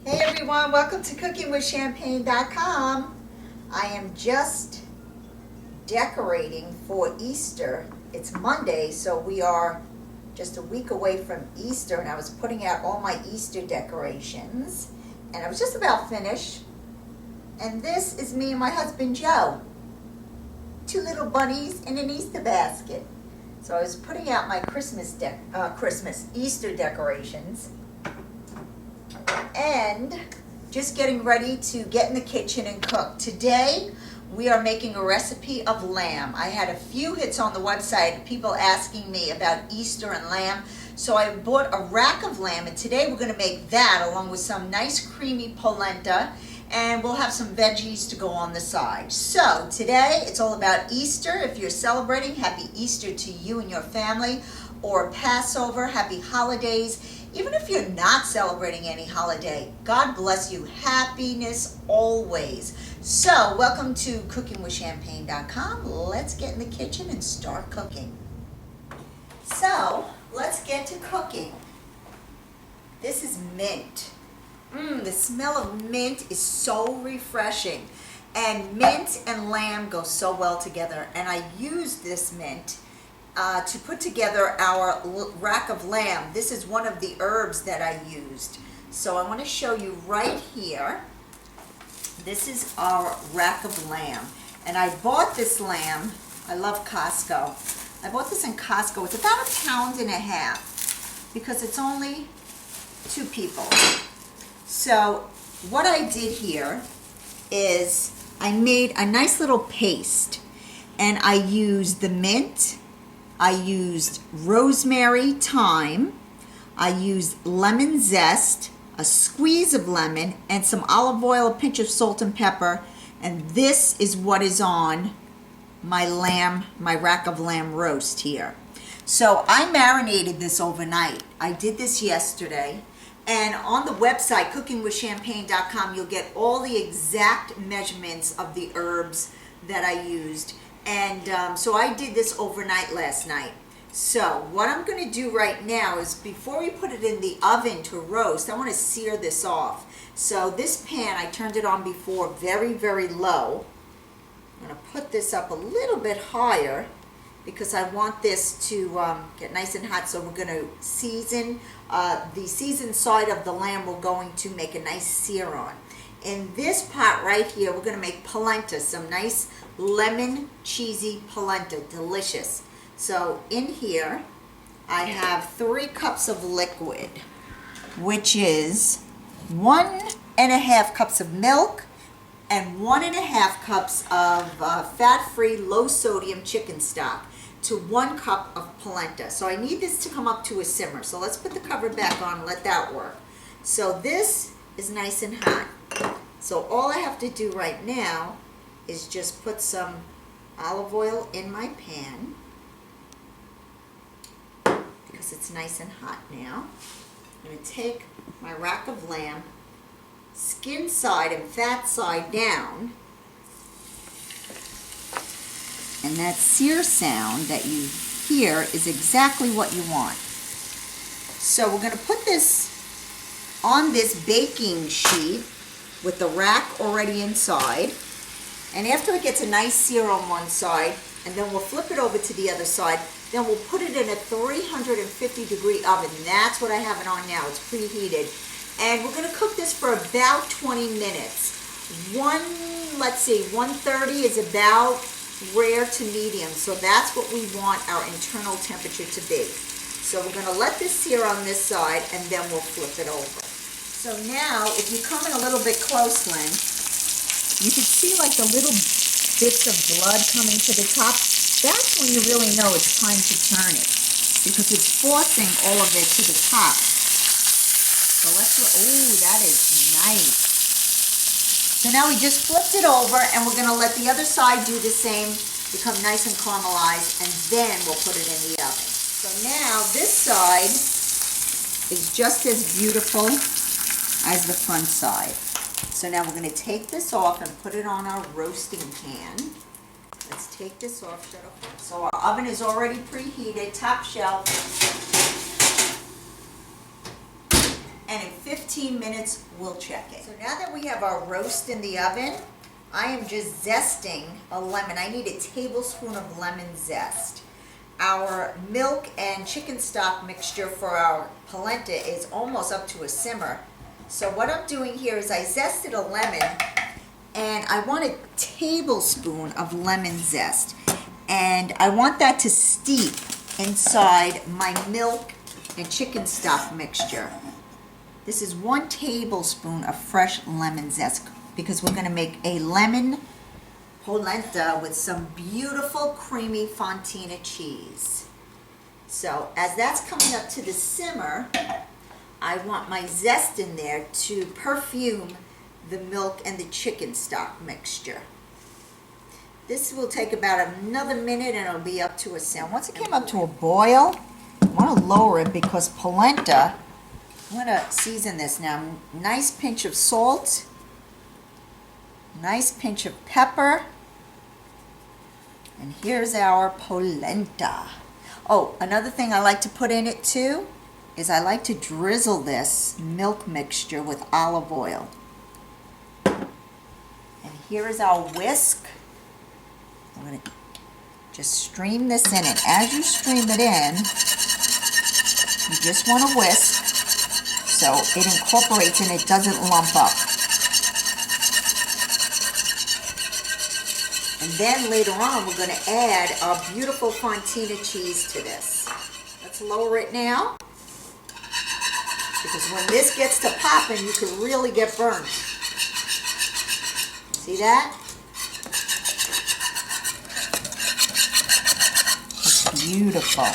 Hey everyone, welcome to cookingwithchampagne.com. I am just decorating for Easter. It's Monday, so we are just a week away from Easter, and I was putting out all my Easter decorations, and I was just about finished. And this is me and my husband Joe. Two little bunnies in an Easter basket. So I was putting out my Easter decorations, and just getting ready to get in the kitchen and cook. Today, we are making a recipe of lamb. I had a few hits on the website, people asking me about Easter and lamb. So I bought a rack of lamb, and today we're gonna make that along with some nice creamy polenta, and we'll have some veggies to go on the side. So today, it's all about Easter. If you're celebrating, happy Easter to you and your family, or Passover, happy holidays. Even if you're not celebrating any holiday, God bless you. Happiness always. So, welcome to cookingwithchampagne.com. Let's get in the kitchen and start cooking. So, let's get to cooking. This is mint. The smell of mint is so refreshing. And mint and lamb go so well together. And I use this mint to put together our rack of lamb. This is one of the herbs that I used. So I want to show you right here. This is our rack of lamb. And I bought this lamb. I love Costco. I bought this in Costco. It's about 1.5 pounds because it's only 2 people. So what I did here is I made a nice little paste, and I used the mint, I used rosemary, thyme, I used lemon zest, a squeeze of lemon, and some olive oil, a pinch of salt and pepper, and this is what is on my rack of lamb roast here. So I marinated this overnight. I did this yesterday, and on the website, cookingwithchampagne.com, you'll get all the exact measurements of the herbs that I used. And so I did this overnight last night. So what I'm going to do right now is, before we put it in the oven to roast, I want to sear this off. So this pan, I turned it on before very, very low. I'm going to put this up a little bit higher because I want this to get nice and hot. So we're going to season the seasoned side of the lamb. We're going to make a nice sear on. In this pot right here, we're going to make polenta, some nice lemon cheesy polenta, delicious. So in here, I have 3 cups of liquid, which is 1.5 cups of milk and 1.5 cups of fat-free, low-sodium chicken stock to 1 cup of polenta. So I need this to come up to a simmer. So let's put the cover back on and let that work. So this is nice and hot. So all I have to do right now is just put some olive oil in my pan because it's nice and hot now. I'm going to take my rack of lamb, skin side and fat side down, and that sear sound that you hear is exactly what you want. So we're going to put this on this baking sheet with the rack already inside, and after it gets a nice sear on one side, and then we'll flip it over to the other side, then we'll put it in a 350-degree oven. That's what I have it on now. It's preheated, and we're going to cook this for about 20 minutes. 130 is about rare to medium, so that's what we want our internal temperature to be. So we're going to let this sear on this side, and then we'll flip it over. So now, if you come in a little bit close, Lynn, you can see like the little bits of blood coming to the top. That's when you really know it's time to turn it, because it's forcing all of it to the top. So let's look. Oh, that is nice. So now we just flipped it over, and we're going to let the other side do the same, become nice and caramelized, and then we'll put it in the oven. So now this side is just as beautiful as the front side. So now we're going to take this off and put it on our roasting pan. Let's take this off, shut off. So our oven is already preheated, top shelf. and in 15 minutes we'll check it. So now that we have our roast in the oven, I am just zesting a lemon. I need a tablespoon of lemon zest. Our milk and chicken stock mixture for our polenta is almost up to a simmer. So what I'm doing here is I zested a lemon, and I want a tablespoon of lemon zest. And I want that to steep inside my milk and chicken stock mixture. This is 1 tablespoon of fresh lemon zest because we're going to make a lemon polenta with some beautiful creamy fontina cheese. So as that's coming up to the simmer, I want my zest in there to perfume the milk and the chicken stock mixture. This will take about another minute and it'll be up to a simmer. Once it came up to a boil, I want to lower it because polenta, I'm going to season this now. Nice pinch of salt, nice pinch of pepper, and here's our polenta. Oh, another thing I like to put in it too is I like to drizzle this milk mixture with olive oil. And here is our whisk. I'm going to just stream this in, and as you stream it in, you just want to whisk so it incorporates and it doesn't lump up. And then later on, we're going to add our beautiful fontina cheese to this. Let's lower it now, because when this gets to popping, you can really get burnt. See that? Beautiful.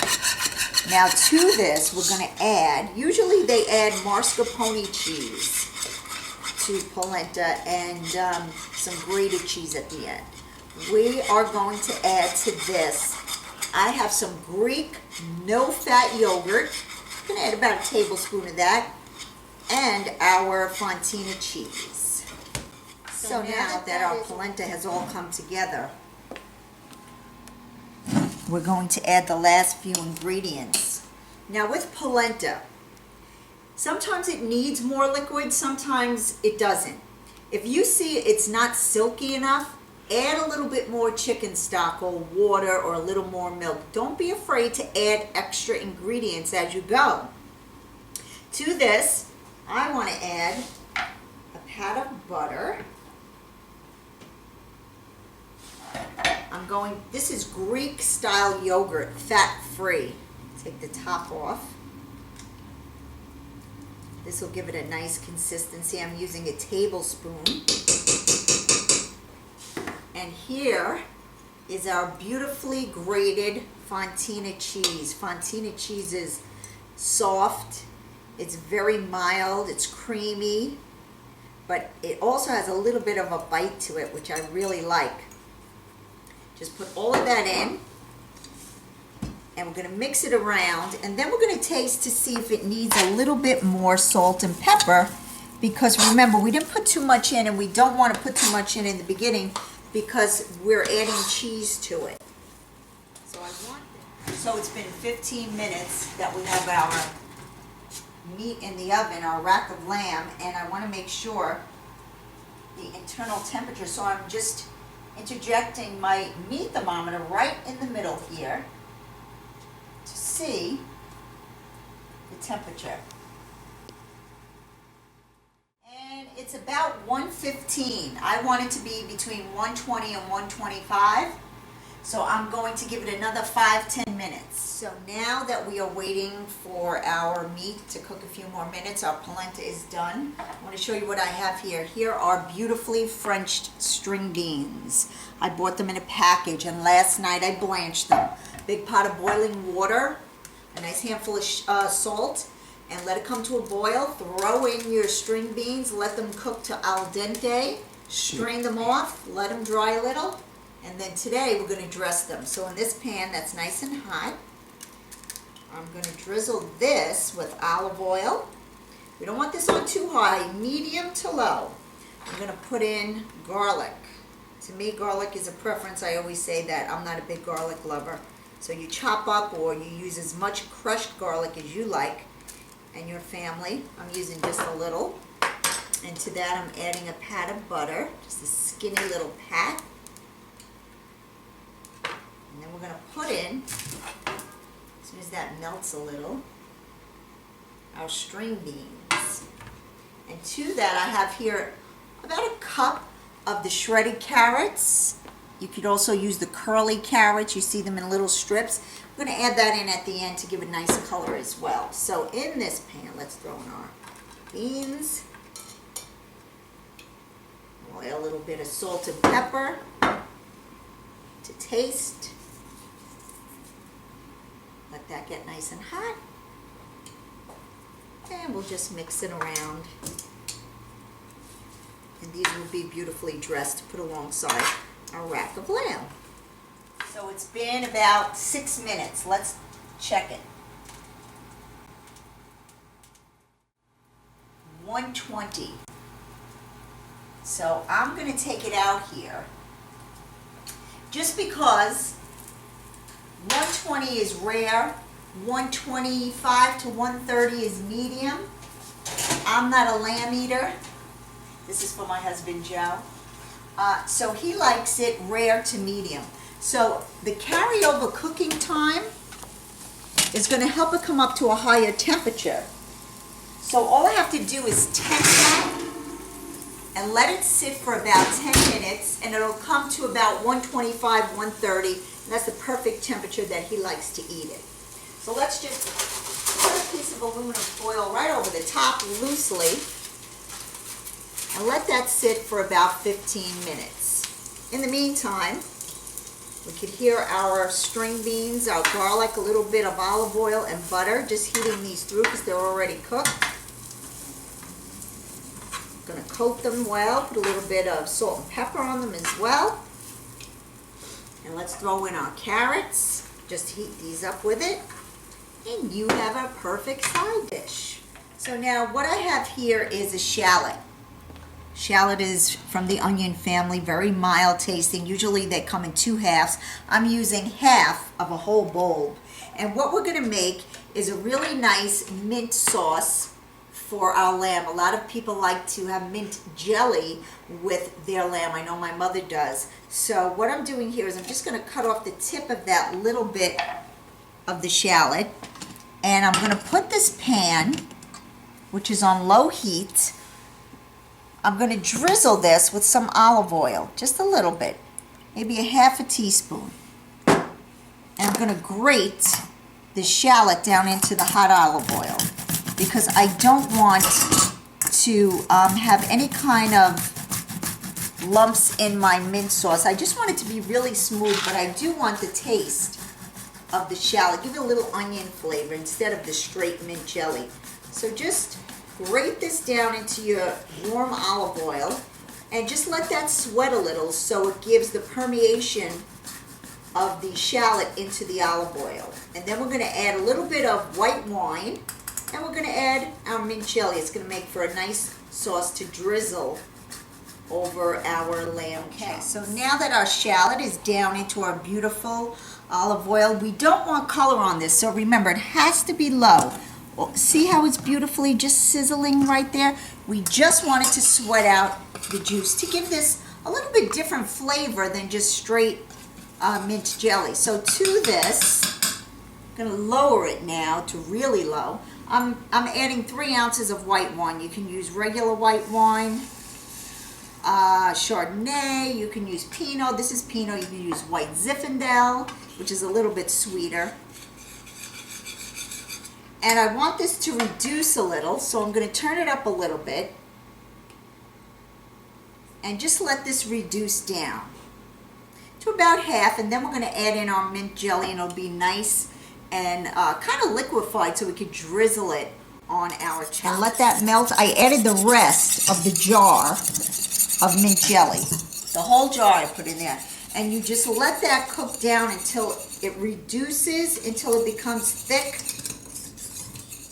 Now to this, we're going to add, usually they add mascarpone cheese to polenta and some grated cheese at the end. We are going to add to this, I have some Greek no-fat yogurt. I'm going to add about a tablespoon of that, and our fontina cheese. So now that our polenta has all come together, we're going to add the last few ingredients. Now with polenta, sometimes it needs more liquid, sometimes it doesn't. If you see it's not silky enough, add a little bit more chicken stock or water or a little more milk. Don't be afraid to add extra ingredients as you go. To this, I want to add a pat of butter. This is Greek style yogurt, fat free. Take the top off. This will give it a nice consistency. I'm using a tablespoon. And here is our beautifully grated fontina cheese. Fontina cheese is soft, it's very mild, it's creamy, but it also has a little bit of a bite to it, which I really like. Just put all of that in, and we're going to mix it around, and then we're going to taste to see if it needs a little bit more salt and pepper, because remember, we didn't put too much in, and we don't want to put too much in the beginning because we're adding cheese to it. So it's been 15 minutes that we have our meat in the oven, our rack of lamb, and I want to make sure the internal temperature, so I'm just interjecting my meat thermometer right in the middle here to see the temperature. And it's about 115. I want it to be between 120 and 125. So I'm going to give it another 5-10 minutes. So now that we are waiting for our meat to cook a few more minutes, our polenta is done. I want to show you what I have here. Here are beautifully Frenched string beans. I bought them in a package, and last night I blanched them. Big pot of boiling water, a nice handful of salt, and let it come to a boil. Throw in your string beans, let them cook to al dente, strain them off, let them dry a little. And then today we're going to dress them. So in this pan that's nice and hot, I'm going to drizzle this with olive oil. We don't want this on too high, medium to low. I'm going to put in garlic. To me, garlic is a preference. I always say that. I'm not a big garlic lover. So you chop up or you use as much crushed garlic as you like. and your family. I'm using just a little. And to that I'm adding a pat of butter, just a skinny little pat. And then we're going to put in, as soon as that melts a little, our string beans. And to that I have here about a cup of the shredded carrots. You could also use the curly carrots. You see them in little strips. We're going to add that in at the end to give a nice color as well. So in this pan, let's throw in our beans. We'll add a little bit of salt and pepper to taste. Let that get nice and hot. And we'll just mix it around. And these will be beautifully dressed to put alongside our rack of lamb. So it's been about 6 minutes. Let's check it. 120. So I'm going to take it out here. Just because 120 is rare, 125 to 130 is medium. I'm not a lamb eater. This is for my husband Joe. So he likes it rare to medium. So the carryover cooking time is going to help it come up to a higher temperature. So all I have to do is temper that and let it sit for about 10 minutes, and it'll come to about 125, 130. And that's the perfect temperature that he likes to eat it. So let's just put a piece of aluminum foil right over the top loosely and let that sit for about 15 minutes. In the meantime, we could hear our string beans, our garlic, a little bit of olive oil and butter, just heating these through because they're already cooked. Going to coat them well, put a little bit of salt and pepper on them as well. And let's throw in our carrots. Just heat these up with it. And you have a perfect side dish. So now what I have here is a shallot. Shallot is from the onion family, very mild tasting. Usually they come in 2 halves. I'm using half of a whole bulb. And what we're going to make is a really nice mint sauce for our lamb. A lot of people like to have mint jelly with their lamb. I know my mother does. So what I'm doing here is I'm just going to cut off the tip of that little bit of the shallot. And I'm going to put this pan, which is on low heat, I'm going to drizzle this with some olive oil, just a little bit, maybe a half a teaspoon. And I'm going to grate the shallot down into the hot olive oil because I don't want to have any kind of lumps in my mint sauce. I just want it to be really smooth, but I do want the taste of the shallot. Give it a little onion flavor instead of the straight mint jelly. So just grate this down into your warm olive oil and just let that sweat a little so it gives the permeation of the shallot into the olive oil. And then we're going to add a little bit of white wine and we're going to add our mint jelly. It's going to make for a nice sauce to drizzle over our lamb chops. Okay, so now that our shallot is down into our beautiful olive oil, we don't want color on this, so remember it has to be low. See how it's beautifully just sizzling right there? We just want it to sweat out the juice to give this a little bit different flavor than just straight mint jelly. So to this, I'm going to lower it now to really low. I'm adding 3 ounces of white wine. You can use regular white wine, Chardonnay, you can use Pinot. This is Pinot. You can use white Zinfandel, which is a little bit sweeter. And I want this to reduce a little, so I'm going to turn it up a little bit and just let this reduce down to about half, and then we're going to add in our mint jelly and it'll be nice and kind of liquefied so we could drizzle it on our chops. And let that melt. I added the rest of the jar of mint jelly. The whole jar I put in there. And you just let that cook down until it reduces, until it becomes thick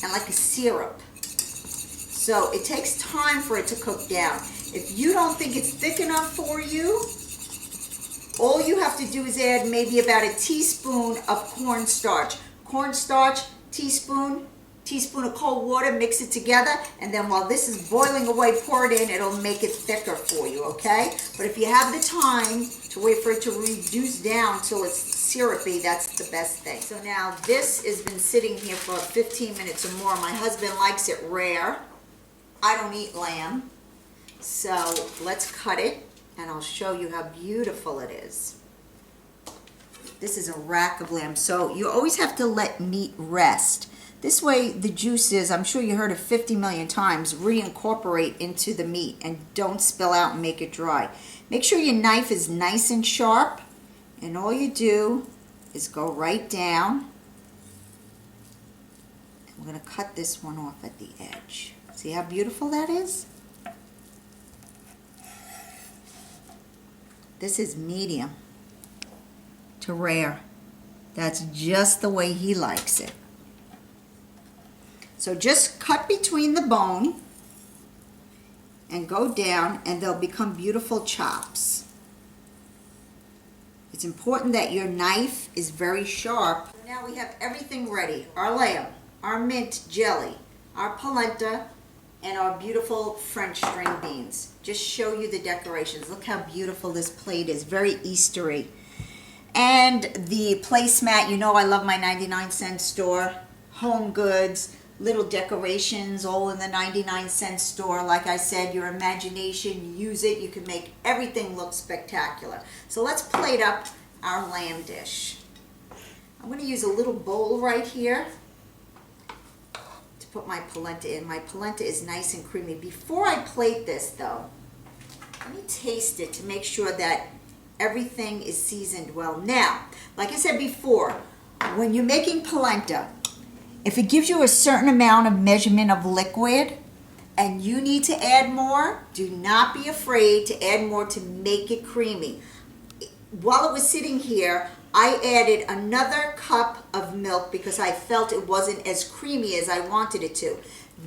and like a syrup. So it takes time for it to cook down. If you don't think it's thick enough for you, all you have to do is add maybe about a teaspoon of cornstarch. Cornstarch, teaspoon, teaspoon of cold water, mix it together, and then while this is boiling away, pour it in. It'll make it thicker for you, okay? But if you have the time to wait for it to reduce down till it's syrupy, that's the best thing. So now this has been sitting here for 15 minutes or more. My husband likes it rare. I don't eat lamb. So let's cut it, and I'll show you how beautiful it is. This is a rack of lamb, so you always have to let meat rest. This way the juices, I'm sure you heard it 50 million times, reincorporate into the meat and don't spill out and make it dry. Make sure your knife is nice and sharp, and all you do is go right down. I'm going to cut this one off at the edge. See how beautiful that is? This is medium to rare. That's just the way he likes it. So just cut between the bone and go down, and they'll become beautiful chops. It's important that your knife is very sharp. Now we have everything ready. Our lamb, our mint jelly, our polenta, and our beautiful French string beans. Just show you the decorations. Look how beautiful this plate is, very Eastery. And the placemat, you know I love my 99-cent store, Home Goods, little decorations all in the 99-cent store. Like I said, your imagination, use it. You can make everything look spectacular. So let's plate up our lamb dish. I'm going to use a little bowl right here to put my polenta in. My polenta is nice and creamy. Before I plate this though, let me taste it to make sure that everything is seasoned well. Now, like I said before, when you're making polenta, if it gives you a certain amount of measurement of liquid and you need to add more, do not be afraid to add more to make it creamy. While it was sitting here, I added another cup of milk because I felt it wasn't as creamy as I wanted it to.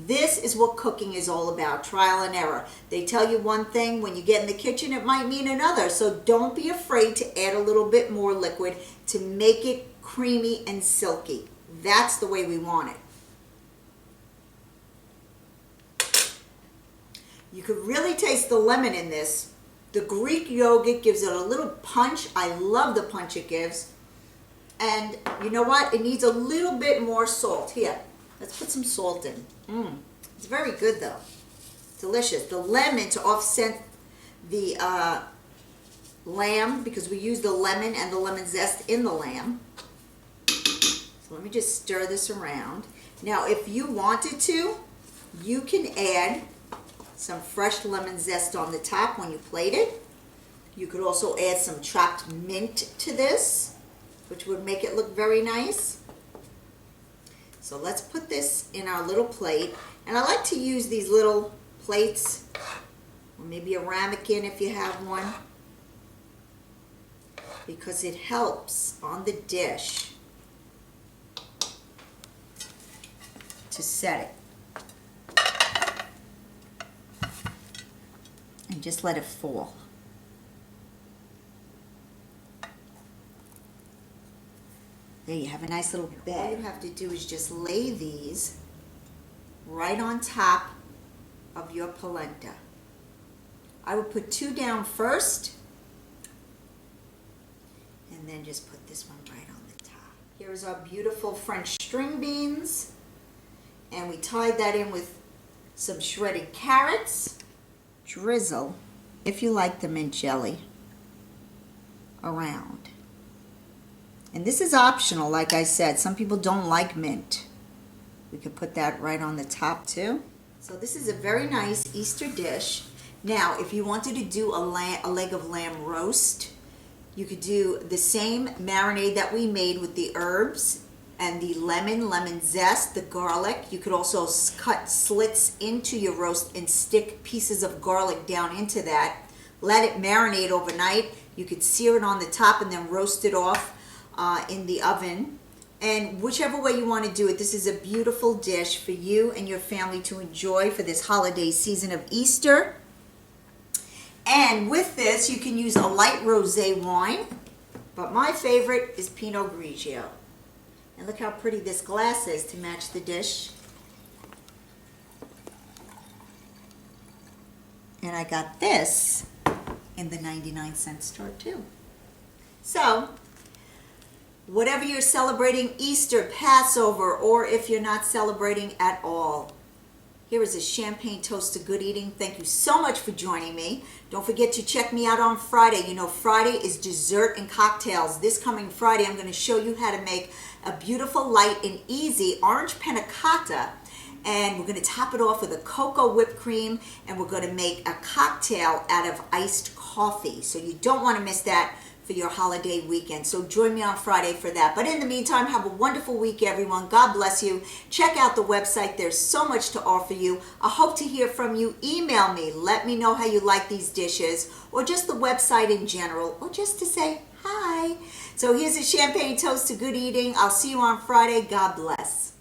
This is what cooking is all about, trial and error. They tell you one thing, when you get in the kitchen, it might mean another. So don't be afraid to add a little bit more liquid to make it creamy and silky. That's the way we want it. You could really taste the lemon in this. The Greek yogurt gives it a little punch. I love the punch it gives. And you know what? It needs a little bit more salt. Here, let's put some salt in. It's very good though. Delicious. The lemon to offset the lamb, because we use the lemon and the lemon zest in the lamb. So let me just stir this around. Now, if you wanted to, you can add some fresh lemon zest on the top when you plate it. You could also add some chopped mint to this, which would make it look very nice. So let's put this in our little plate. And I like to use these little plates, or maybe a ramekin if you have one, because it helps on the dish to set it. And just let it fall. There you have a nice little bed. All you have to do is just lay these right on top of your polenta. I would put 2 down first, and then just put this one right on the top. Here's our beautiful French string beans, and we tied that in with some shredded carrots. Drizzle, if you like the mint jelly, around. And this is optional, like I said. Some people don't like mint. We could put that right on the top too. So this is a very nice Easter dish. Now, if you wanted to do a leg of lamb roast, you could do the same marinade that we made with the herbs and the lemon zest, the garlic. You could also cut slits into your roast and stick pieces of garlic down into that. Let it marinate overnight. You could sear it on the top and then roast it off in the oven. And whichever way you want to do it, this is a beautiful dish for you and your family to enjoy for this holiday season of Easter. And with this, you can use a light rosé wine, but my favorite is Pinot Grigio. And look how pretty this glass is to match the dish. And I got this in the 99-cent store too. So, whatever you're celebrating, Easter, Passover, or if you're not celebrating at all, here is a champagne toast to good eating. Thank you so much for joining me. Don't forget to check me out on Friday. You know, Friday is dessert and cocktails. This coming Friday, I'm going to show you how to make a beautiful, light, and easy orange panna cotta. And we're going to top it off with a cocoa whipped cream, and we're going to make a cocktail out of iced coffee. So you don't want to miss that for your holiday weekend. So join me on Friday for that. But in the meantime, have a wonderful week, everyone. God bless you. Check out the website. There's so much to offer you. I hope to hear from you. Email me. Let me know how you like these dishes, or just the website in general, or just to say hi. So here's a champagne toast to good eating. I'll see you on Friday. God bless.